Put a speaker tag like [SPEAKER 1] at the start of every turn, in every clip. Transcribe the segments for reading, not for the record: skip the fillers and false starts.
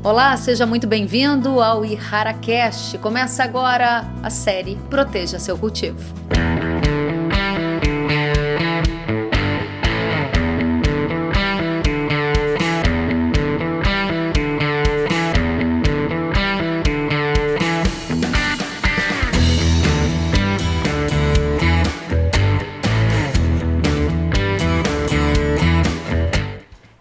[SPEAKER 1] Olá, seja muito bem-vindo ao IharaCast. Começa agora a série Proteja Seu Cultivo.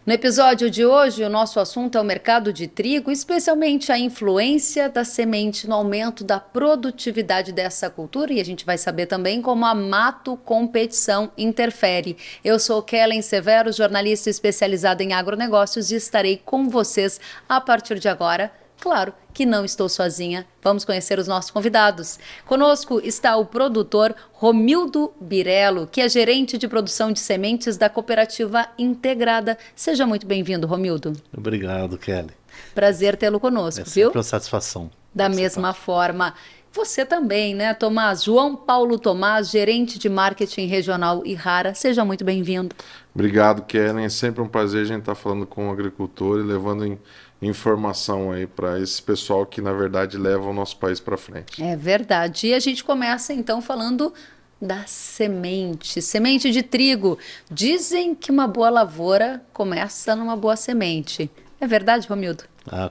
[SPEAKER 1] No episódio de hoje, o nosso assunto é o mercado de trigo, especialmente a influência da semente no aumento da produtividade dessa cultura, e a gente vai saber também como a mato-competição interfere. Eu sou Kellen Severo, jornalista especializada em agronegócios, e estarei com vocês a partir de agora. Claro que não estou sozinha. Vamos conhecer os nossos convidados. Conosco está o produtor Romildo Birello, que é gerente de produção de sementes da Cooperativa Integrada. Seja muito bem-vindo, Romildo.
[SPEAKER 2] Obrigado, Kelly.
[SPEAKER 1] Prazer tê-lo conosco,
[SPEAKER 2] viu?
[SPEAKER 1] É
[SPEAKER 2] sempre uma satisfação.
[SPEAKER 1] Da mesma forma. Você também, né, Tomás? João Paulo Tomás, gerente de marketing regional Ihara. Seja muito bem-vindo.
[SPEAKER 3] Obrigado, Kellen. É sempre um prazer a gente estar falando com o agricultor e levando informação aí para esse pessoal que, na verdade, leva o nosso país para frente.
[SPEAKER 1] É verdade. E a gente começa, então, falando da semente de trigo. Dizem que uma boa lavoura começa numa boa semente. É verdade, Romildo?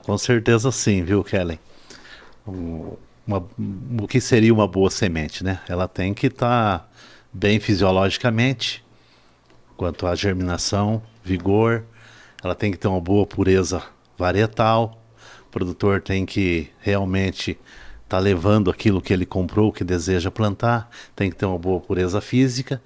[SPEAKER 2] Com certeza sim, viu, Kellen? O que seria uma boa semente, né? Ela tem que estar bem fisiologicamente, quanto à germinação, vigor, ela tem que ter uma boa pureza varietal, o produtor tem que realmente estar levando aquilo que ele comprou, que deseja plantar, tem que ter uma boa pureza física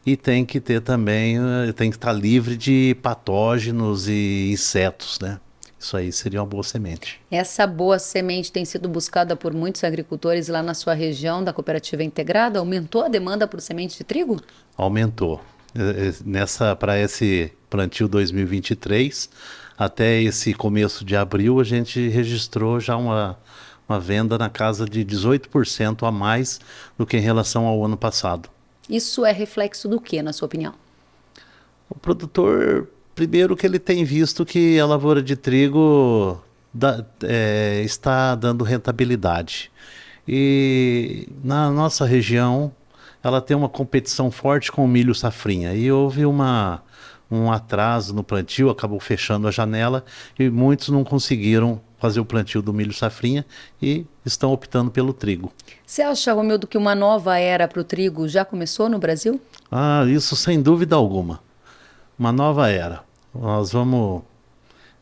[SPEAKER 2] e tem que ter também, tem que estar livre de patógenos e insetos, né? Isso aí seria uma boa semente. Essa boa semente tem sido buscada por muitos agricultores lá na sua região da Cooperativa Integrada. Aumentou a demanda por semente de trigo? Aumentou. Para esse plantio 2023, até esse começo de abril, a gente registrou já uma venda na casa de 18% a mais do que em relação ao ano passado. Isso é reflexo do que, na sua opinião? O produtor, primeiro que ele tem visto que a lavoura de trigo está dando rentabilidade. E na nossa região, ela tem uma competição forte com o milho safrinha. E houve um atraso no plantio, acabou fechando a janela e muitos não conseguiram fazer o plantio do milho safrinha e estão optando pelo trigo. Você acha, Romildo, que uma nova era para o trigo já começou no Brasil? Isso sem dúvida alguma. Uma nova era. Nós vamos...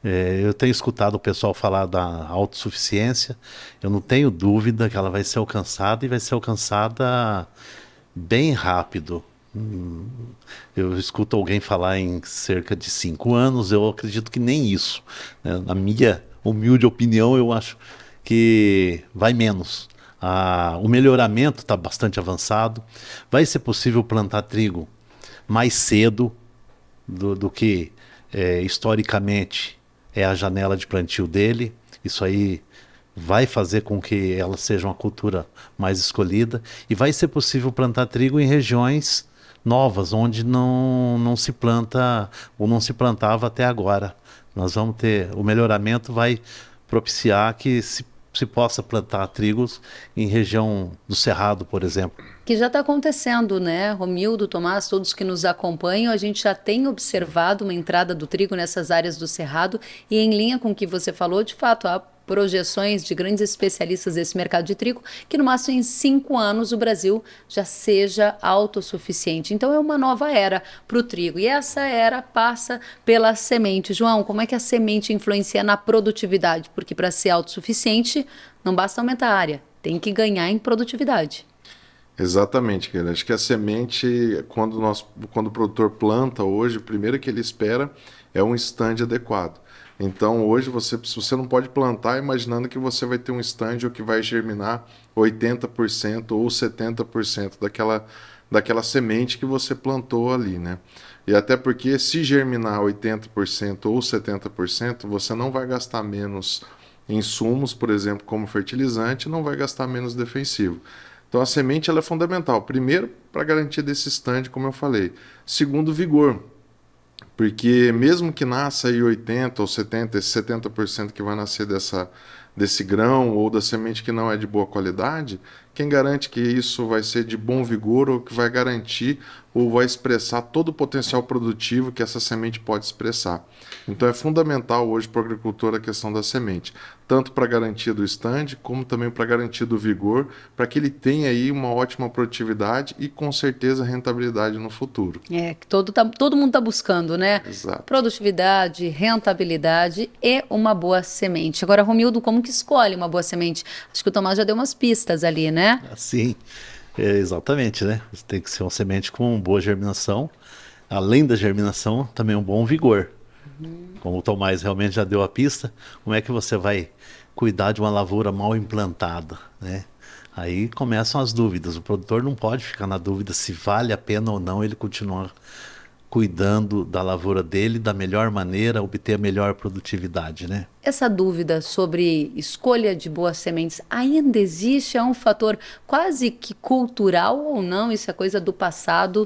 [SPEAKER 2] eu tenho escutado o pessoal falar da autossuficiência. Eu não tenho dúvida que ela vai ser alcançada e vai ser alcançada bem rápido. Eu escuto alguém falar em cerca de 5 anos, eu acredito que nem isso. Na minha humilde opinião, eu acho que vai menos. O melhoramento está bastante avançado. Vai ser possível plantar trigo mais cedo do que historicamente é a janela de plantio dele. Isso aí vai fazer com que ela seja uma cultura mais escolhida e vai ser possível plantar trigo em regiões novas, onde não se planta ou não se plantava até agora. Nós vamos ter, o melhoramento vai propiciar que se possa plantar trigos em região do Cerrado, por exemplo. Que já está acontecendo, né? Romildo, Tomás, todos que nos acompanham, a gente já tem observado uma entrada do trigo nessas áreas do Cerrado e em linha com o que você falou, de fato, há projeções de grandes especialistas desse mercado de trigo que no máximo em 5 anos o Brasil já seja autossuficiente. Então é uma nova era para o trigo e essa era passa pela semente. João, como é que a semente influencia na produtividade? Porque para ser autossuficiente não basta aumentar a área, tem que ganhar em produtividade.
[SPEAKER 3] Exatamente, cara. Acho que a semente, quando o produtor planta hoje, o primeiro que ele espera é um stand adequado. Então hoje você não pode plantar imaginando que você vai ter um stand que vai germinar 80% ou 70% daquela semente que você plantou ali, né? E até porque se germinar 80% ou 70%, você não vai gastar menos insumos, por exemplo, como fertilizante, não vai gastar menos defensivo. Então a semente ela é fundamental. Primeiro, para garantia desse stand, como eu falei. Segundo, vigor. Porque mesmo que nasça aí 80 ou 70, esse 70% que vai nascer desse grão ou da semente que não é de boa qualidade, quem garante que isso vai ser de bom vigor ou que vai garantir ou vai expressar todo o potencial produtivo que essa semente pode expressar? Então é fundamental hoje para o agricultor a questão da semente, tanto para a garantia do stand, como também para a garantia do vigor, para que ele tenha aí uma ótima produtividade e com certeza rentabilidade no futuro.
[SPEAKER 1] Que todo mundo está buscando, né?
[SPEAKER 3] Exato.
[SPEAKER 1] Produtividade, rentabilidade e uma boa semente. Agora, Romildo, como que escolhe uma boa semente? Acho que o Tomás já deu umas pistas ali, né?
[SPEAKER 2] Sim, exatamente, né? Tem que ser uma semente com boa germinação. Além da germinação, também um bom vigor. Como o Tomás realmente já deu a pista, como é que você vai cuidar de uma lavoura mal implantada, né? Aí começam as dúvidas. O produtor não pode ficar na dúvida se vale a pena ou não ele continuar cuidando da lavoura dele da melhor maneira, obter a melhor produtividade, né?
[SPEAKER 1] Essa dúvida sobre escolha de boas sementes ainda existe? É um fator quase que cultural ou não? Isso é coisa do passado?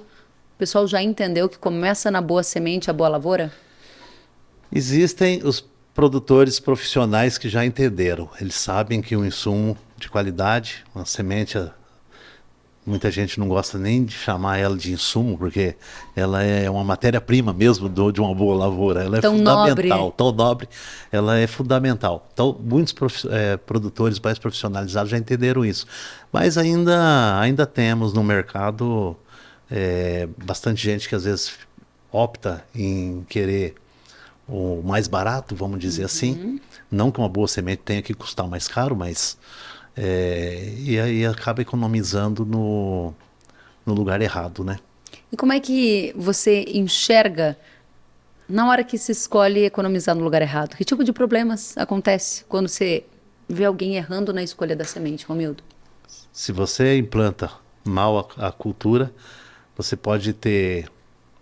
[SPEAKER 1] O pessoal já entendeu que começa na boa semente a boa lavoura?
[SPEAKER 2] Existem os produtores profissionais que já entenderam. Eles sabem que um insumo de qualidade, uma semente, muita gente não gosta nem de chamar ela de insumo, porque ela é uma matéria-prima mesmo de uma boa lavoura. Ela é
[SPEAKER 1] Tão
[SPEAKER 2] fundamental,
[SPEAKER 1] nobre.
[SPEAKER 2] tão nobre, ela é fundamental. Então, muitos produtores mais profissionalizados já entenderam isso. Mas ainda temos no mercado bastante gente que às vezes opta em querer o mais barato, vamos dizer assim. Não que uma boa semente tenha que custar mais caro, mas e aí acaba economizando no lugar errado, né?
[SPEAKER 1] E como é que você enxerga na hora que se escolhe economizar no lugar errado? Que tipo de problemas acontece quando você vê alguém errando na escolha da semente, Romildo?
[SPEAKER 2] Se você implanta mal a cultura, você pode ter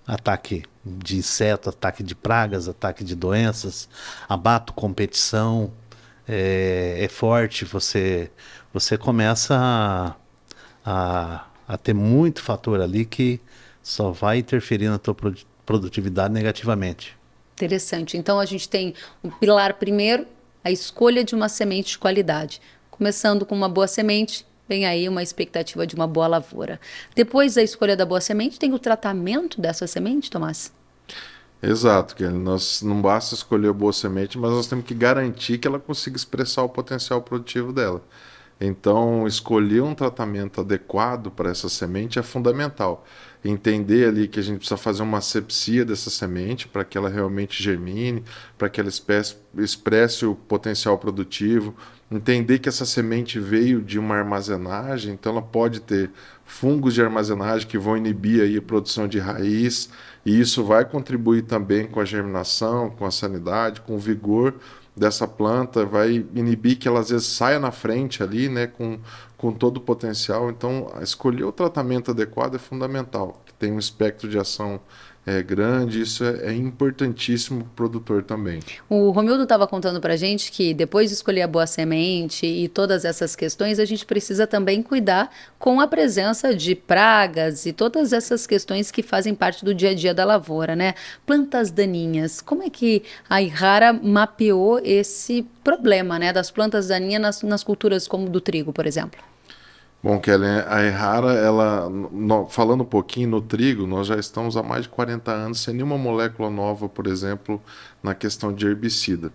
[SPEAKER 2] ataque de inseto, ataque de pragas, ataque de doenças, abato competição, é forte, você começa a ter muito fator ali que só vai interferir na tua produtividade negativamente.
[SPEAKER 1] Interessante. Então a gente tem o pilar primeiro, a escolha de uma semente de qualidade. Começando com uma boa semente, vem aí uma expectativa de uma boa lavoura. Depois da escolha da boa semente, tem o tratamento dessa semente, Tomás?
[SPEAKER 3] Exato, Kelly. Nós não basta escolher a boa semente, mas nós temos que garantir que ela consiga expressar o potencial produtivo dela. Então, escolher um tratamento adequado para essa semente é fundamental. Entender ali que a gente precisa fazer uma asepsia dessa semente para que ela realmente germine, para que ela expresse o potencial produtivo. Entender que essa semente veio de uma armazenagem, então ela pode ter fungos de armazenagem que vão inibir aí a produção de raiz, e isso vai contribuir também com a germinação, com a sanidade, com o vigor dessa planta, vai inibir que ela às vezes saia na frente ali, né, com todo o potencial. Então, escolher o tratamento adequado é fundamental, que tem um espectro de ação grande, isso é importantíssimo para o produtor também.
[SPEAKER 1] O Romildo estava contando para a gente que depois de escolher a boa semente e todas essas questões, a gente precisa também cuidar com a presença de pragas e todas essas questões que fazem parte do dia a dia da lavoura, né? Plantas daninhas. Como é que a Yara mapeou esse problema, né, das plantas daninhas nas culturas como do trigo, por exemplo?
[SPEAKER 3] Bom, Kelly, a Errara, falando um pouquinho no trigo, nós já estamos há mais de 40 anos sem nenhuma molécula nova, por exemplo, na questão de herbicida.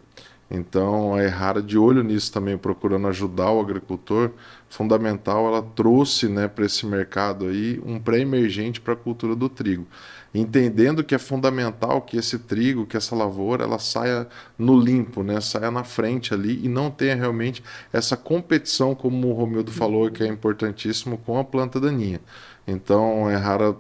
[SPEAKER 3] Então, a Errara, de olho nisso também, procurando ajudar o agricultor, fundamental, ela trouxe, né, para esse mercado aí um pré-emergente para a cultura do trigo, entendendo que é fundamental que esse trigo, que essa lavoura, ela saia no limpo, né, saia na frente ali e não tenha realmente essa competição, como o Romildo falou, que é importantíssimo, com a planta daninha. Então, a Errara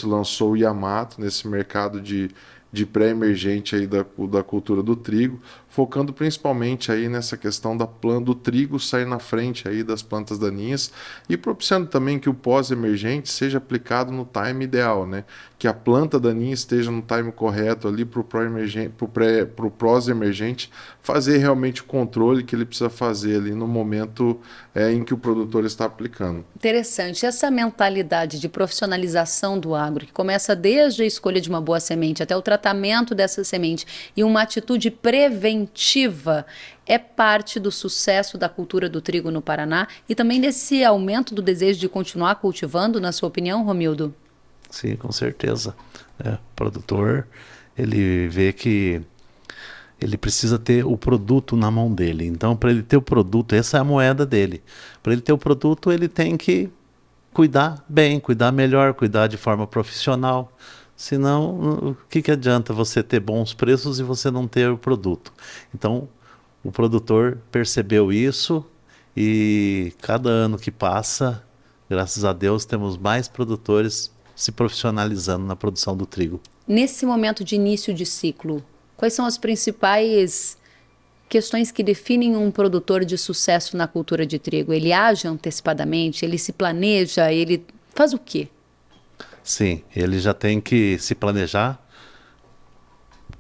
[SPEAKER 3] lançou o Yamato nesse mercado de pré-emergente aí da cultura do trigo, focando principalmente aí nessa questão do trigo sair na frente aí das plantas daninhas e propiciando também que o pós-emergente seja aplicado no time ideal, né? Que a planta daninha esteja no time correto ali para o pós-emergente fazer realmente o controle que ele precisa fazer ali no momento em que o produtor está aplicando.
[SPEAKER 1] Interessante. Essa mentalidade de profissionalização do agro, que começa desde a escolha de uma boa semente até o tratamento dessa semente e uma atitude preventiva, é parte do sucesso da cultura do trigo no Paraná e também desse aumento do desejo de continuar cultivando, na sua opinião, Romildo?
[SPEAKER 2] Sim, com certeza. O produtor, ele vê que ele precisa ter o produto na mão dele. Então, para ele ter o produto, essa é a moeda dele. Para ele ter o produto, ele tem que cuidar bem, cuidar melhor, cuidar de forma profissional. Senão, o que adianta você ter bons preços e você não ter o produto? Então, o produtor percebeu isso e cada ano que passa, graças a Deus, temos mais produtores se profissionalizando na produção do trigo.
[SPEAKER 1] Nesse momento de início de ciclo, quais são as principais questões que definem um produtor de sucesso na cultura de trigo? Ele age antecipadamente? Ele se planeja? Ele faz o quê?
[SPEAKER 2] Sim, ele já tem que se planejar.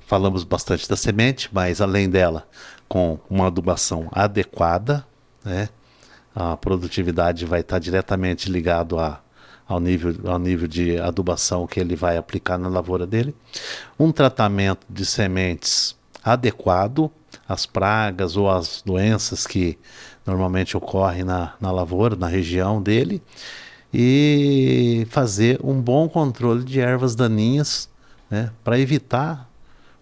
[SPEAKER 2] Falamos bastante da semente, mas além dela, com uma adubação adequada, né, a produtividade vai estar diretamente ligado ao nível de adubação que ele vai aplicar na lavoura dele. Um tratamento de sementes adequado às pragas ou às doenças que normalmente ocorrem na lavoura, na região dele, e fazer um bom controle de ervas daninhas, né, para evitar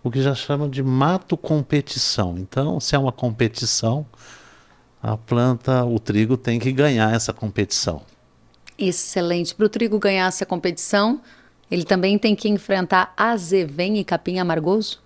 [SPEAKER 2] o que já chamam de mato-competição. Então, se é uma competição, o trigo tem que ganhar essa competição.
[SPEAKER 1] Excelente. Para o trigo ganhar essa competição, ele também tem que enfrentar azevém e capim amargoso?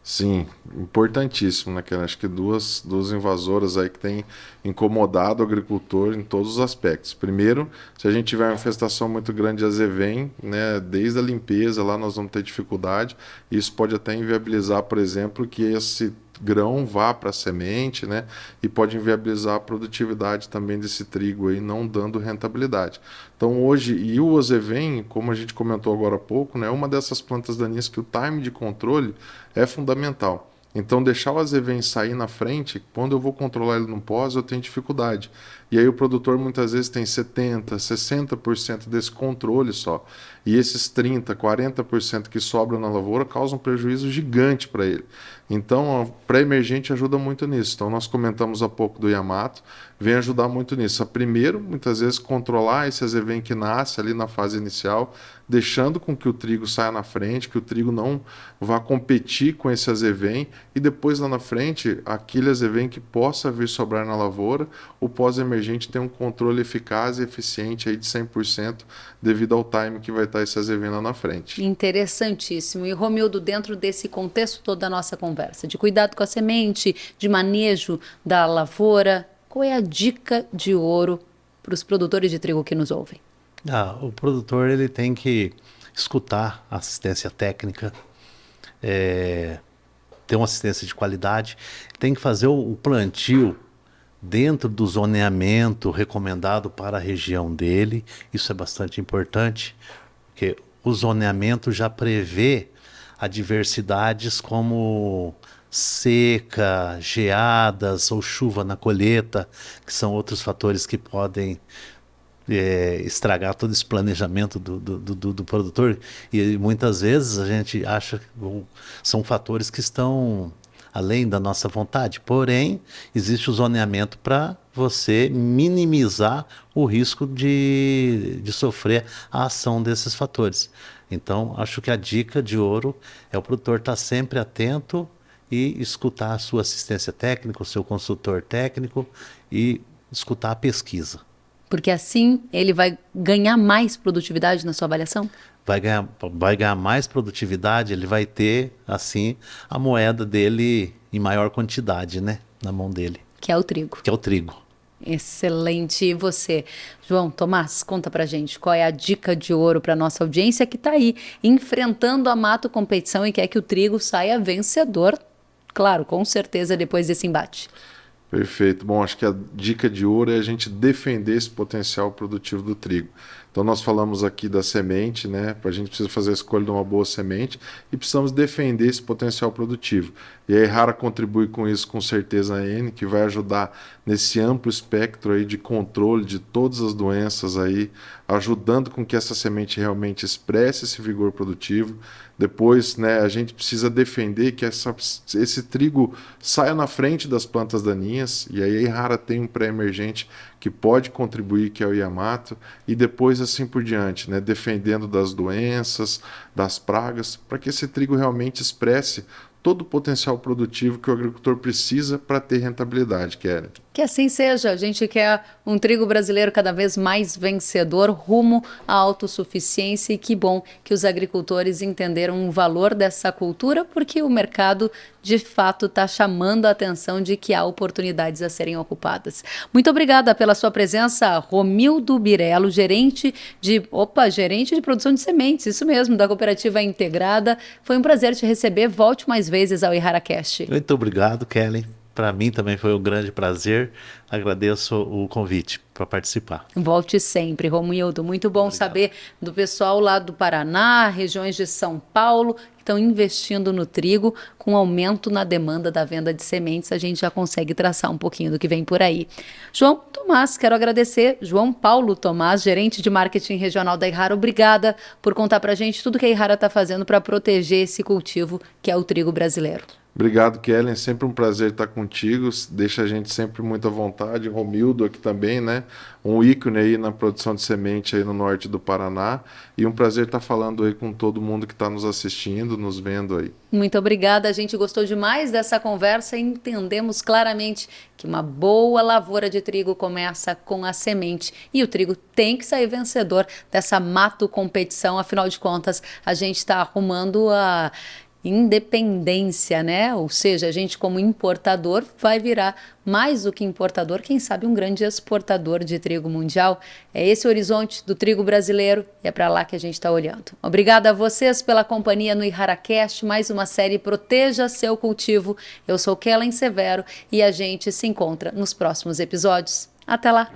[SPEAKER 3] Sim, importantíssimo, né? Acho que duas invasoras aí que têm incomodado o agricultor em todos os aspectos. Primeiro, se a gente tiver uma infestação muito grande de azevém, né, desde a limpeza lá nós vamos ter dificuldade. Isso pode até inviabilizar, por exemplo, que esse grão vá para a semente, né, e pode inviabilizar a produtividade também desse trigo aí, não dando rentabilidade. Então hoje, e o azevém, como a gente comentou agora há pouco, né, é uma dessas plantas daninhas que o time de controle é fundamental. Então deixar o azevém sair na frente, quando eu vou controlar ele no pós, eu tenho dificuldade. E aí o produtor muitas vezes tem 70%, 60% desse controle só. E esses 30%, 40% que sobram na lavoura causam um prejuízo gigante para ele. Então, a pré-emergente ajuda muito nisso. Então, nós comentamos há pouco do Yamato, vem ajudar muito nisso. Primeiro, muitas vezes, controlar esse azevém que nasce ali na fase inicial, deixando com que o trigo saia na frente, que o trigo não vá competir com esse azevém, e depois lá na frente, aquele azevém que possa vir sobrar na lavoura, o pós-emergente tem um controle eficaz e eficiente aí de 100% devido ao time que vai estar esse azevém lá na frente.
[SPEAKER 1] Interessantíssimo. E Romildo, dentro desse contexto todo da nossa conversa, de cuidado com a semente, de manejo da lavoura, qual é a dica de ouro para os produtores de trigo que nos ouvem?
[SPEAKER 2] O produtor ele tem que escutar a assistência técnica, ter uma assistência de qualidade, tem que fazer o plantio dentro do zoneamento recomendado para a região dele. Isso é bastante importante, porque o zoneamento já prevê adversidades como seca, geadas ou chuva na colheita, que são outros fatores que podem estragar todo esse planejamento do produtor. E muitas vezes a gente acha que são fatores que estão além da nossa vontade. Porém, existe o zoneamento para você minimizar o risco de sofrer a ação desses fatores. Então, acho que a dica de ouro é o produtor estar sempre atento e escutar a sua assistência técnica, o seu consultor técnico e escutar a pesquisa.
[SPEAKER 1] Porque assim ele vai ganhar mais produtividade na sua avaliação?
[SPEAKER 2] Vai ganhar mais produtividade, ele vai ter, assim, a moeda dele em maior quantidade, né, na mão dele.
[SPEAKER 1] Que é o trigo.
[SPEAKER 2] Que é o trigo.
[SPEAKER 1] Excelente. E você, João Tomás, conta pra gente qual é a dica de ouro para nossa audiência que está aí enfrentando a mato competição e quer que o trigo saia vencedor claro, com certeza, depois desse embate.
[SPEAKER 3] Perfeito. Bom, acho que a dica de ouro é a gente defender esse potencial produtivo do trigo. Então, nós falamos aqui da semente, né? A gente precisa fazer a escolha de uma boa semente e precisamos defender esse potencial produtivo. E a Errara contribui com isso, com certeza, a N, que vai ajudar nesse amplo espectro aí de controle de todas as doenças aí, ajudando com que essa semente realmente expresse esse vigor produtivo. Depois, né, a gente precisa defender que esse trigo saia na frente das plantas daninhas, e aí a Errara tem um pré-emergente que pode contribuir, que é o Yamato, e depois assim por diante, né, defendendo das doenças, das pragas, para que esse trigo realmente expresse todo o potencial produtivo que o agricultor precisa para ter rentabilidade, Kelly.
[SPEAKER 1] Que assim seja, a gente quer um trigo brasileiro cada vez mais vencedor, rumo à autossuficiência, e que bom que os agricultores entenderam o valor dessa cultura, porque o mercado de fato está chamando a atenção de que há oportunidades a serem ocupadas. Muito obrigada pela sua presença, Romildo Birello, gerente de produção de sementes, isso mesmo, da Cooperativa Integrada. Foi um prazer te receber, volte mais vezes ao ErraraCast.
[SPEAKER 2] Muito obrigado, Kelly. Para mim também foi um grande prazer. Agradeço o convite para participar.
[SPEAKER 1] Volte sempre, Romildo. Muito bom saber do pessoal lá do Paraná, regiões de São Paulo, que estão investindo no trigo. Com aumento na demanda da venda de sementes, a gente já consegue traçar um pouquinho do que vem por aí. João Tomás, quero agradecer. João Paulo Tomás, gerente de marketing regional da Errara. Obrigada por contar para a gente tudo que a Errara está fazendo para proteger esse cultivo que é o trigo brasileiro.
[SPEAKER 3] Obrigado, Kellen. Sempre um prazer estar contigo. Deixa a gente sempre muito à vontade. Romildo aqui também, né? Um ícone aí na produção de semente aí no norte do Paraná. E um prazer estar falando aí com todo mundo que está nos assistindo, nos vendo aí.
[SPEAKER 1] Muito obrigada. A gente gostou demais dessa conversa e entendemos claramente que uma boa lavoura de trigo começa com a semente. E o trigo tem que sair vencedor dessa mato competição. Afinal de contas, a gente está arrumando a independência, né? Ou seja, a gente como importador vai virar mais do que importador, quem sabe um grande exportador de trigo mundial. É esse o horizonte do trigo brasileiro e é para lá que a gente está olhando. Obrigada a vocês pela companhia no ErraraCast, mais uma série Proteja Seu Cultivo. Eu sou Kellen Severo e a gente se encontra nos próximos episódios. Até lá!